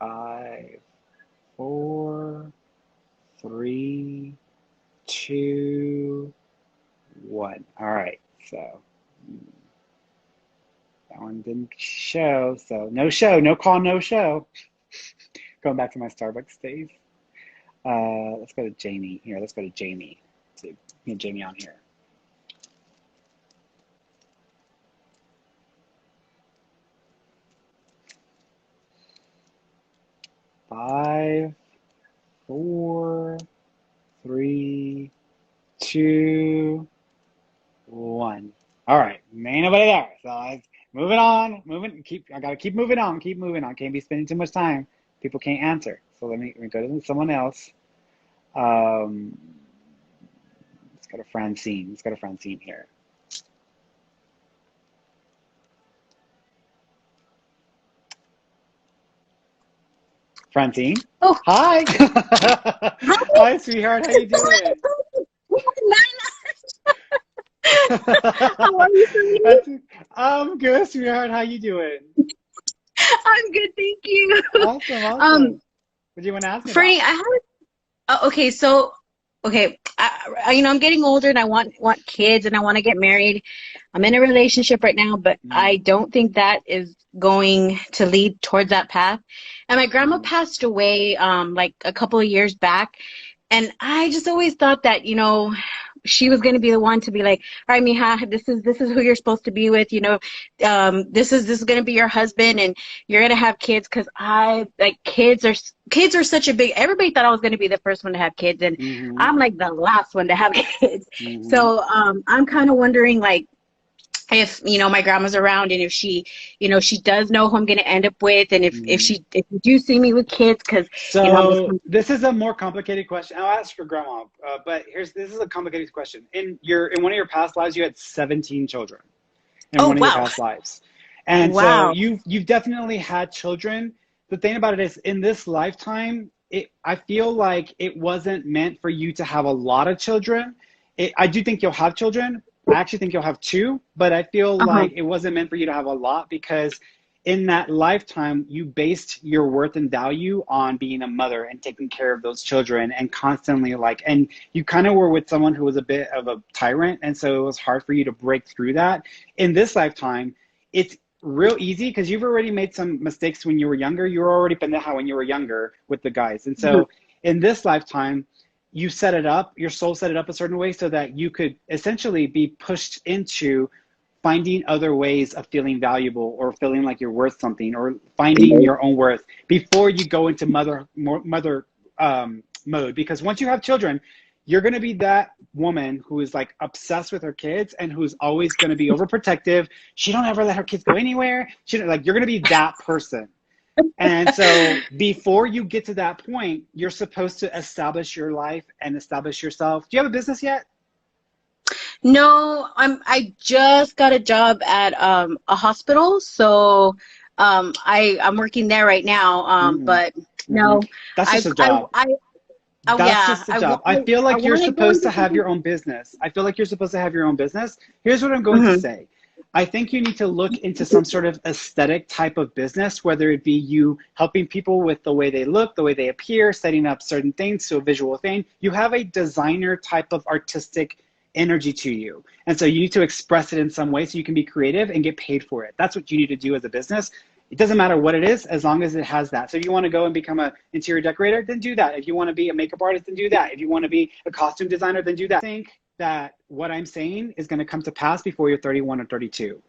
5, 4, 3, 2, 1. All right, so that one didn't show, so no show, no call, no show. Going back to my Starbucks days. Let's go to Jamie. Here, let's go to Jamie. So get Jamie on here. Five, 4, 3, 2, 1. All right, ain't nobody there. So let's moving on. I gotta keep moving on. Keep moving on. Can't be spending too much time. People can't answer. So let me go to someone else. Let's go to Francine. Let's go to Francine here. Francine? Oh, Hi. hi. Hi, sweetheart. How you doing? How are you, Ferny? I'm good, sweetheart. How you doing? I'm good, thank you. Awesome, awesome. Um, What do you want to ask me Ferny, about? I have okay, so okay, I'm getting older and I want kids and I want to get married. I'm in a relationship right now, but I don't think that is going to lead towards that path. And my grandma Mm-hmm. passed away like a couple of years back, and I just always thought that, she was going to be the one to be like, all right, mija, this is who you're supposed to be with, this is going to be your husband and you're going to have kids, because I like kids are such a big, everybody thought I was going to be the first one to have kids, and Mm-hmm. I'm like the last one to have kids. Mm-hmm. So I'm kind of wondering, like, if my grandma's around, and if she does know who I'm going to end up with, and if Mm-hmm. if you do see me with kids, because I'm just. So this is a more complicated question. I'll ask your grandma, but this is a complicated question. In one of your past lives, you had 17 children in Oh, one of your wow. past lives, and so Wow. you've definitely had children. The thing about it is, in this lifetime, I feel like it wasn't meant for you to have a lot of children. I do think you'll have children. I actually think you'll have 2, but I feel Uh-huh. like it wasn't meant for you to have a lot, because in that lifetime, you based your worth and value on being a mother and taking care of those children, and constantly and you kind of were with someone who was a bit of a tyrant. And so it was hard for you to break through that. In this lifetime, it's real easy, because you've already made some mistakes when you were younger. You were already pendeja when you were younger with the guys. And Mhm. so in this lifetime, you set it up, your soul set it up a certain way so that you could essentially be pushed into finding other ways of feeling valuable, or feeling like you're worth something, or finding your own worth before you go into mother mode. Because once you have children, you're going to be that woman who is like obsessed with her kids, and who's always going to be overprotective. She don't ever let her kids go anywhere. You're going to be that person. And so before you get to that point, you're supposed to establish your life and establish yourself. Do you have a business yet? No, I just got a job at a hospital, so I'm working there right now. Mm-mm. But Mm-mm. no, That's just a job. oh That's yeah, just a job. I feel I like you're want to go supposed into to have something. your own business. I feel like you're supposed to have your own business. Here's what I'm going to Hmm. say. I think you need to look into some sort of aesthetic type of business, whether it be you helping people with the way they look, the way they appear, setting up certain things to a visual thing. You have a designer type of artistic energy to you. And so you need to express it in some way so you can be creative and get paid for it. That's what you need to do as a business. It doesn't matter what it is, as long as it has that. So if you want to go and become an interior decorator, then do that. If you want to be a makeup artist, then do that. If you want to be a costume designer, then do that. I think that what I'm saying is going to come to pass before you're 31 or 32.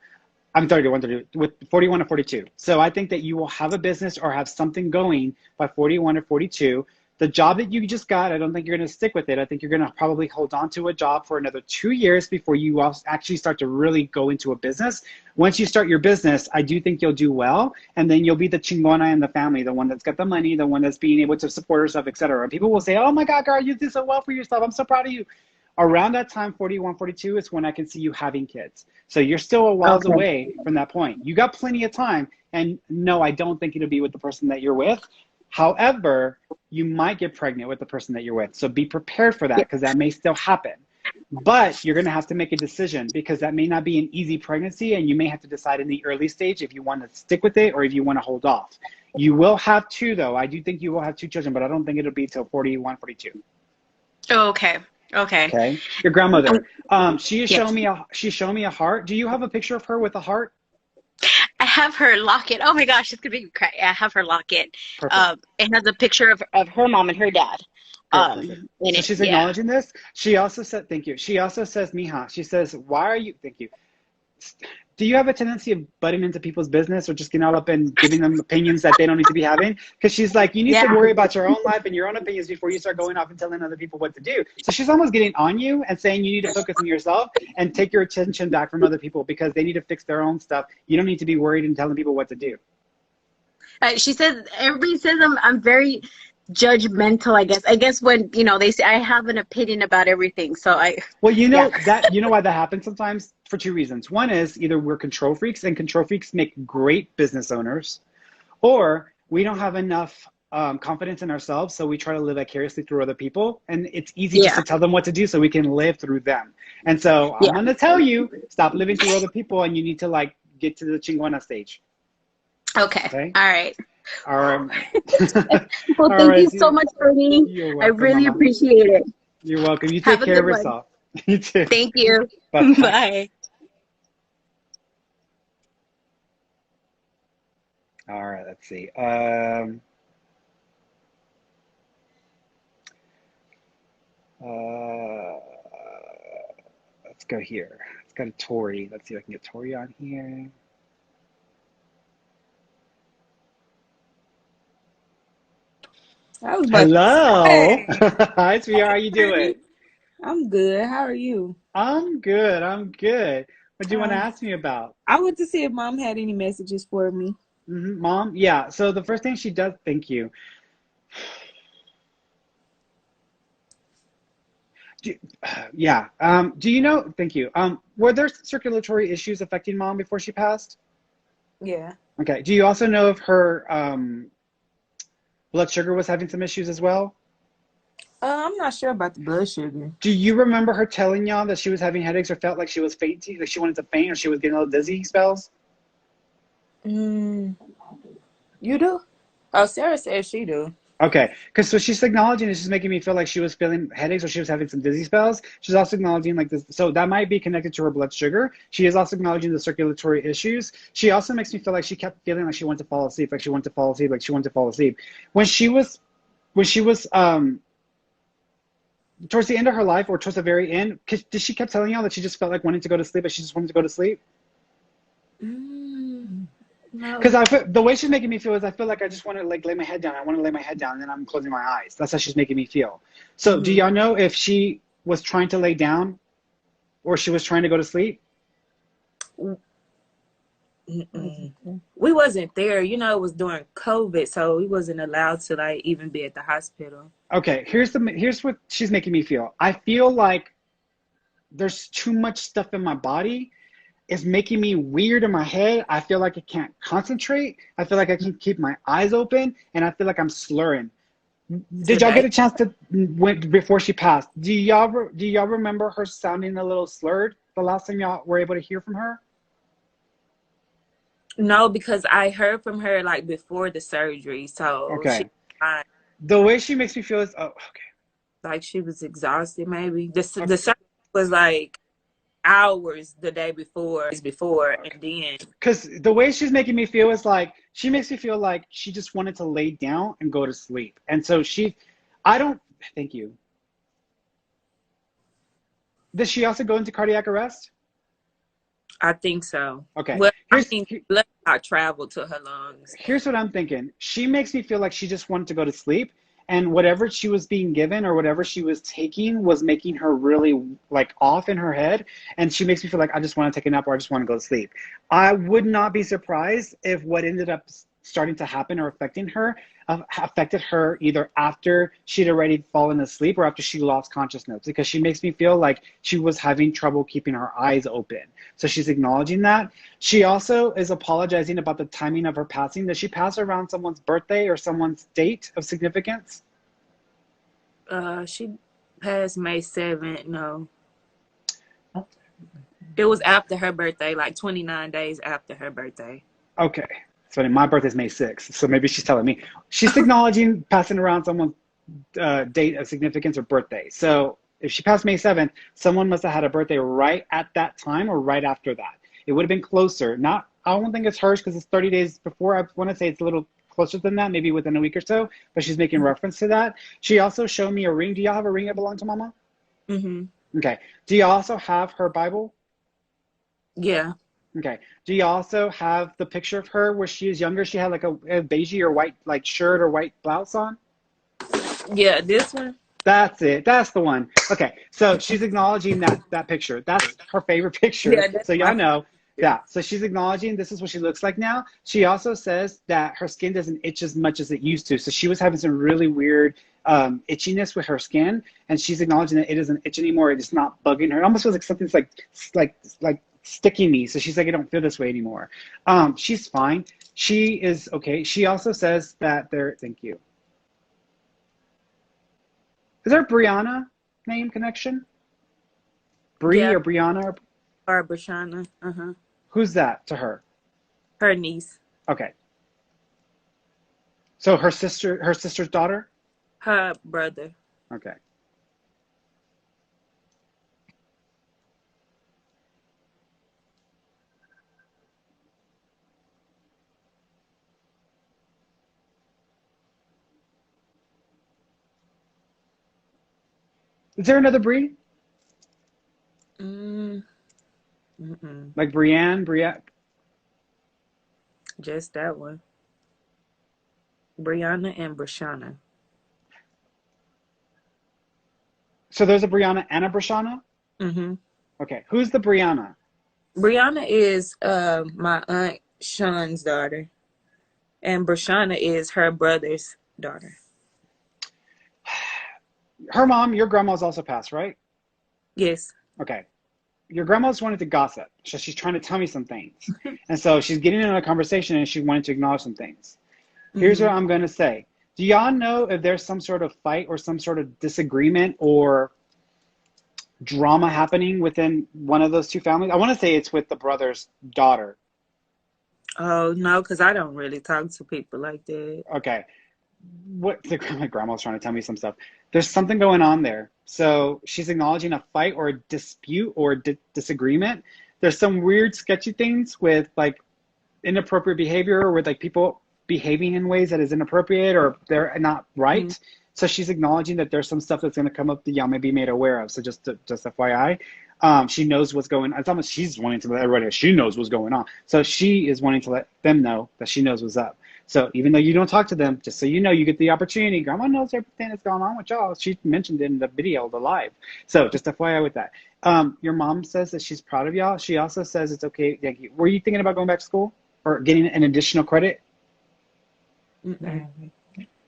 I'm 31, 32, with 41 or 42. So I think that you will have a business or have something going by 41 or 42. The job that you just got, I don't think you're going to stick with it. I think you're going to probably hold on to a job for another 2 years before you actually start to really go into a business. Once you start your business, I do think you'll do well. And then you'll be the chingona in the family, the one that's got the money, the one that's being able to support herself, et cetera. And people will say, oh my God, girl, you did so well for yourself. I'm so proud of you. Around that time, 41, 42 is when I can see you having kids. So you're still a while Okay. away from that point. You got plenty of time. And no, I don't think it'll be with the person that you're with. However, you might get pregnant with the person that you're with. So be prepared for that, because that may still happen. But you're going to have to make a decision, because that may not be an easy pregnancy, and you may have to decide in the early stage if you want to stick with it or if you want to hold off. You will have two, though. I do think you will have two children, but I don't think it'll be till 41, 42. Oh, okay. Okay. Okay. Your grandmother. She is Yes. she's showing me a heart. Do you have a picture of her with a heart? I have her locket. Oh my gosh, it's gonna be crazy. I have her locket. Perfect. It has a picture of her mom and her dad. Great, perfect. In So it. she's Yeah. acknowledging this. She also said, thank you. She also says, Mija, she says, why are you, thank you. Do you have a tendency of butting into people's business or just getting all up and giving them opinions that they don't need to be having? Because she's like, you need to Yeah. worry about your own life and your own opinions before you start going off and telling other people what to do. So she's almost getting on you and saying you need to focus on yourself and take your attention back from other people because they need to fix their own stuff. You don't need to be worried and telling people what to do. She says everybody says I'm very judgmental, I guess. I guess when, they say I have an opinion about everything. So Well, you know yeah. you know why that happens sometimes for two reasons. One is either we're control freaks and control freaks make great business owners, or we don't have enough confidence in ourselves, so we try to live vicariously through other people, and it's easy just Yeah. to tell them what to do so we can live through them. And so I'm Yeah. gonna tell you, stop living through other people, and you need to like get to the chingona stage. Okay. Okay. All right. All right. Well, All thank right. you so much, Ferny. You're I welcome, really Mama. appreciate it. You're welcome. You Have take a care of good one. yourself. You too. Thank you. Bye. Bye. All right. Let's see. Uh, let's go here. Let's go to Tori. Let's see if I can get Tori on here. I was about to Hello. say, Hi, sweetheart. How you doing? I'm good. How are you? I'm good. I'm good. What do you want to Uh, ask me about? I went to see if mom had any messages for me. Mom? Yeah. So the first thing she does, thank you. Do, yeah. Do you know, thank you. Were there circulatory issues affecting mom before she passed? Yeah. Okay. Do you also know if her blood sugar was having some issues as well? I'm not sure about the blood sugar. Do you remember her telling y'all that she was having headaches or felt like she was fainting, like she wanted to faint or she was getting a little dizzy spells? Mm, you do? Oh, Sarah says she do. Okay, because so she's acknowledging it's just making me feel like she was feeling headaches or she was having some dizzy spells. She's also acknowledging like this, so that might be connected to her blood sugar. She is also acknowledging the circulatory issues. She also makes me feel like she kept feeling like she wanted to fall asleep, like she wanted to fall asleep, like she wanted to fall asleep. When she was towards the end of her life or towards the very end, did she kept telling y'all that she just felt like wanting to go to sleep, but she just wanted to go to sleep? No. Because the way she's making me feel is I feel like I just want to like lay my head down. I want to lay my head down, and then I'm closing my eyes. That's how she's making me feel. So do y'all know if she was trying to lay down or she was trying to go to sleep? We wasn't there. You know, it was during COVID, so we wasn't allowed to like even be at the hospital. Okay, here's what she's making me feel. I feel like there's too much stuff in my body. It's making me weird in my head. I feel like I can't concentrate. I feel like I can't keep my eyes open, and I feel like I'm slurring. Did y'all get a chance to before she passed? Do y'all remember her sounding a little slurred the last time y'all were able to hear from her? No, because I heard from her like before the surgery, so Okay. she fine. The way she makes me feel is Like she was exhausted. Maybe the surgery was like hours the day before, and then because the way she's making me feel is like she makes me feel like she just wanted to lay down and go to sleep, and so I don't. Thank you. Does she also go into cardiac arrest? I think so. Okay. Well, I think blood clot traveled to her lungs. Here's what I'm thinking. She makes me feel like she just wanted to go to sleep, and whatever she was being given or whatever she was taking was making her really like off in her head, and she makes me feel like I just want to take a nap or I just want to go to sleep. I would not be surprised if what ended up starting to happen or affected her either after she'd already fallen asleep or after she lost consciousness, because she makes me feel like she was having trouble keeping her eyes open. So she's acknowledging that. She also is apologizing about the timing of her passing. Does she pass around someone's birthday or someone's date of significance? She passed May 7th. No. It was after her birthday, like 29 days after her birthday. Okay. It's funny. My birthday's May 6th, so maybe she's telling me. She's acknowledging passing around someone's date of significance or birthday. So if she passed May 7th, someone must have had a birthday right at that time or right after that. It would have been closer. Not, I don't think it's hers because it's 30 days before. I want to say it's a little closer than that, maybe within a week or so, but she's making reference to that. She also showed me a ring. Do y'all have a ring that belonged to Mama? Mm-hmm. Okay. Do you also have her Bible? Yeah. Okay. Do you also have the picture of her where she was younger? She had like a beige or white like shirt or white blouse on? Yeah, this one. That's it. That's the one. Okay. So she's acknowledging that picture. That's her favorite picture. Yeah, that's So y'all my know. favorite. Yeah. So she's acknowledging this is what she looks like now. She also says that her skin doesn't itch as much as it used to. So she was having some really weird itchiness with her skin, and she's acknowledging that it doesn't itch anymore. It's not bugging her. It almost feels like something's like sticking me. So she's like, I don't feel this way anymore. She's fine. She is okay. She also says that there. Thank you. Is there a Brianna name connection? Bree Yeah, or Brianna? or Brashana. Uh-huh. Who's that to her? Her niece. Okay. So her sister's daughter? Her brother. Okay. Is there another Bree? Mm, mm-mm. Like Brienne? Just that one. Brianna and Brashana. So there's a Brianna and a Brashana? Mm-hmm. Okay. Who's the Brianna? Brianna is my aunt Sean's daughter, and Brashana is her brother's daughter. Her mom, your grandma's also passed, right? Yes. Okay. Your grandma's wanted to gossip. So she's trying to tell me some things. And so she's getting into a conversation and she wanted to acknowledge some things. Here's what I'm going to say. Do y'all know if there's some sort of fight or some sort of disagreement or drama happening within one of those two families? I want to say it's with the brother's daughter. Oh, no, because I don't really talk to people like that. Okay. My grandma's trying to tell me some stuff. There's something going on there. So she's acknowledging a fight or a dispute or disagreement. There's some weird sketchy things with like inappropriate behavior or with like people behaving in ways that is inappropriate or they're not right. Mm-hmm. So she's acknowledging that there's some stuff that's going to come up that y'all may be made aware of. So just FYI, she knows what's going on. It's almost she's wanting to let everybody know she knows what's going on. So she is wanting to let them know that she knows what's up. So even though you don't talk to them, just so you know, you get the opportunity. Grandma knows everything that's going on with y'all. She mentioned it in the video, the live. So just FYI with that. Your mom says that she's proud of y'all. She also says it's okay. Thank you. Were you thinking about going back to school or getting an additional credit? Mm-mm.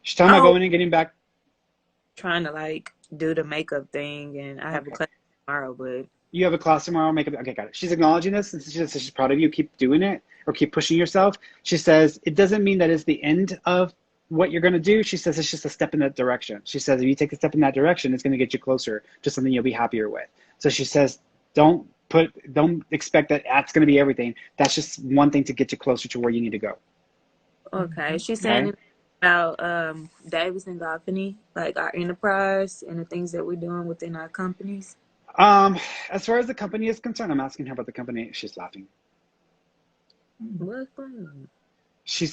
She's talking about going and getting back. Trying to like do the makeup thing, and I have a class tomorrow, but You have a class tomorrow, makeup. Okay, got it. She's acknowledging this, and she says she's proud of you. Keep doing it, or keep pushing yourself. She says it doesn't mean that it's the end of what you're going to do. She says it's just a step in that direction. She says if you take a step in that direction, it's going to get you closer to something you'll be happier with. So she says don't expect that that's going to be everything. That's just one thing to get you closer to where you need to go. okay. She's saying about Davis and Goffany, like our enterprise and the things that we're doing within our companies. As far as the company is concerned, I'm asking her about the company. She's laughing. What's fun? She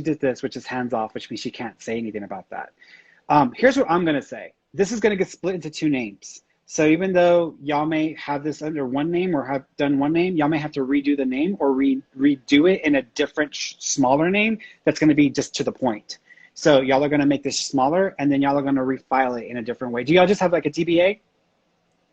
did this, which is hands off, which means she can't say anything about that. Here's what I'm gonna say. This is gonna get split into two names. So even though y'all may have this under one name or have done one name, y'all may have to redo the name or redo it in a different, smaller name that's gonna be just to the point. So y'all are gonna make this smaller and then y'all are gonna refile it in a different way. Do y'all just have like a DBA?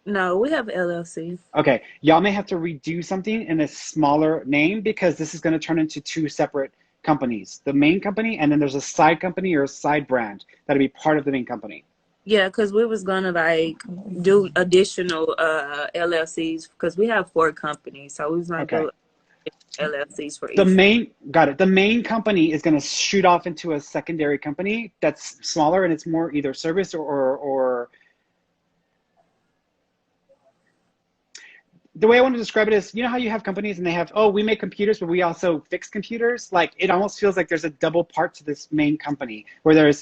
No, we have LLC. Okay, y'all may have to redo something in a smaller name because this is gonna turn into two separate companies. The main company and then there's a side company or a side brand that'll be part of the main company. Yeah, because we was gonna like do additional LLCs because we have 4 companies, so we was gonna do LLCs for each. The main company is going to shoot off into a secondary company that's smaller and it's more either service or the way I want to describe it is, you know how you have companies and they have, oh, we make computers, but we also fix computers. Like it almost feels like there's a double part to this main company where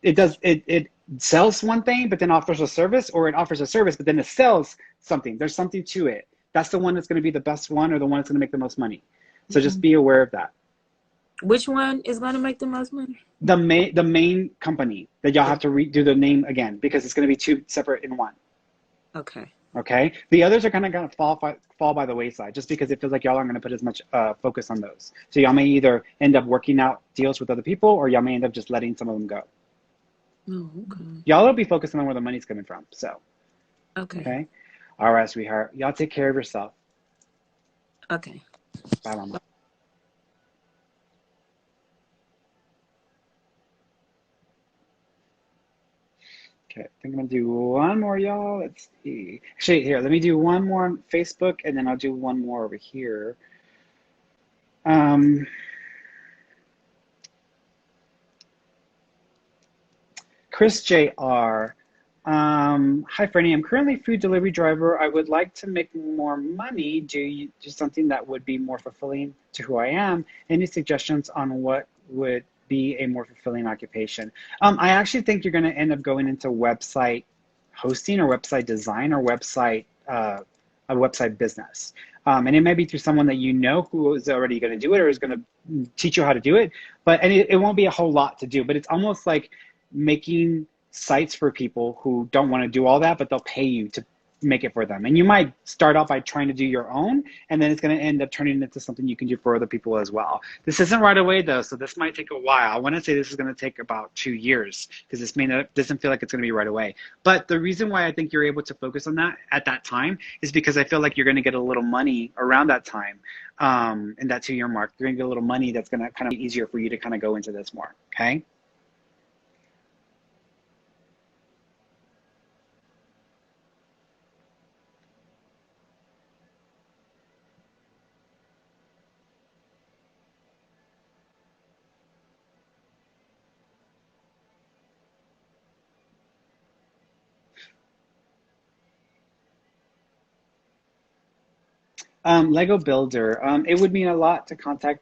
it sells one thing, but then offers a service, or it offers a service, but then it sells something. There's something to it. That's the one that's going to be the best one, or the one that's going to make the most money. So just be aware of that. Which one is going to make the most money? The main company that y'all have to redo the name again, because it's going to be two separate in one. Okay. Okay. The others are kind of going to fall by the wayside, just because it feels like y'all aren't going to put as much focus on those. So y'all may either end up working out deals with other people, or y'all may end up just letting some of them go. Oh, okay. Y'all will be focusing on where the money's coming from. So. Okay. All right, sweetheart. Y'all take care of yourself. Okay. Bye, Mama. Okay, I think I'm gonna do one more, y'all. Let's see. Actually, here, let me do one more on Facebook, and then I'll do one more over here. Chris Jr. Hi, Ferny. I'm currently a food delivery driver. I would like to make more money. Do something that would be more fulfilling to who I am. Any suggestions on what would be a more fulfilling occupation? I actually think you're going to end up going into website hosting, or website design, or a website business. And it may be through someone that you know who is already going to do it, or is going to teach you how to do it. And it won't be a whole lot to do, but it's almost like making sites for people who don't want to do all that, but they'll pay you to make it for them. And you might start off by trying to do your own, and then it's going to end up turning into something you can do for other people as well. This isn't right away though, so this might take a while. I want to say this is going to take about 2 years, because doesn't feel like it's going to be right away. But the reason why I think you're able to focus on that at that time is because I feel like you're going to get a little money around that time, in that 2-year mark. You're going to get a little money that's going to kind of be easier for you to kind of go into this more. Okay. Lego Builder. It would mean a lot to contact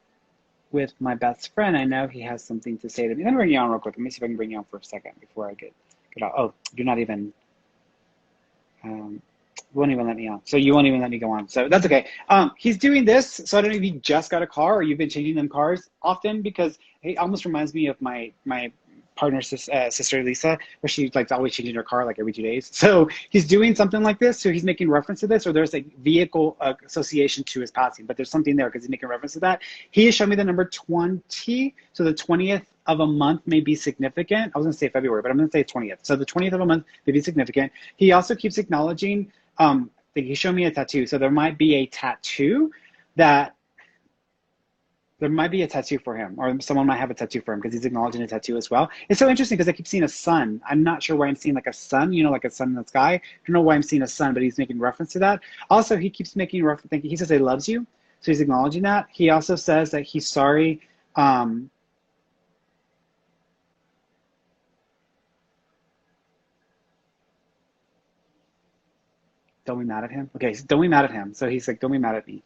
with my best friend. I know he has something to say to me. Let me bring you on real quick. Let me see if I can bring you on for a second before I get out. Oh, you're not even, you won't even let me on. So you won't even let me go on. So that's okay. He's doing this. So I don't know if you just got a car, or you've been changing them cars often, because it almost reminds me of my partner's sister Lisa, where she's like always changing her car like every 2 days. So he's doing something like this. So he's making reference to this, or there's a vehicle association to his passing, but there's something there because he's making reference to that. He has shown me the number 20. So the 20th of a month may be significant. I was going to say February, but I'm going to say 20th. So the 20th of a month may be significant. He also keeps acknowledging, I think he showed me a tattoo. So there might be a tattoo there might be a tattoo for him, or someone might have a tattoo for him, because he's acknowledging a tattoo as well. It's so interesting because I keep seeing a sun. I'm not sure why I'm seeing like a sun, like a sun in the sky. I don't know why I'm seeing a sun, but he's making reference to that. Also, he keeps making reference, he says he loves you. So he's acknowledging that. He also says that he's sorry. Don't be mad at him. Okay, so don't be mad at him. So he's like, don't be mad at me.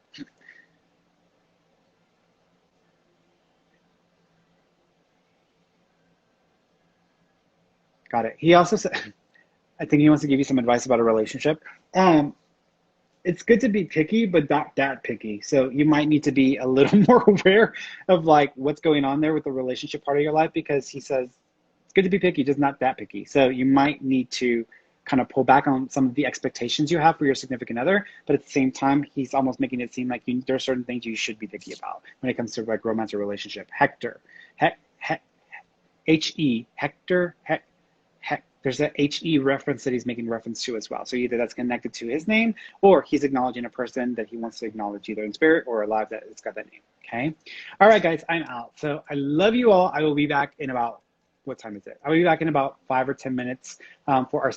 Got it. He also said, I think he wants to give you some advice about a relationship. It's good to be picky, but not that picky. So you might need to be a little more aware of like what's going on there with the relationship part of your life, because he says it's good to be picky, just not that picky. So you might need to kind of pull back on some of the expectations you have for your significant other, but at the same time, he's almost making it seem like there are certain things you should be picky about when it comes to like romance or relationship. Hector, H-E, Hector, there's a H-E reference that he's making reference to as well. So either that's connected to his name, or he's acknowledging a person that he wants to acknowledge either in spirit or alive that it's got that name, okay? All right, guys, I'm out. So I love you all. I will be back in about, what time is it? I will be back in about 5 or 10 minutes for our study.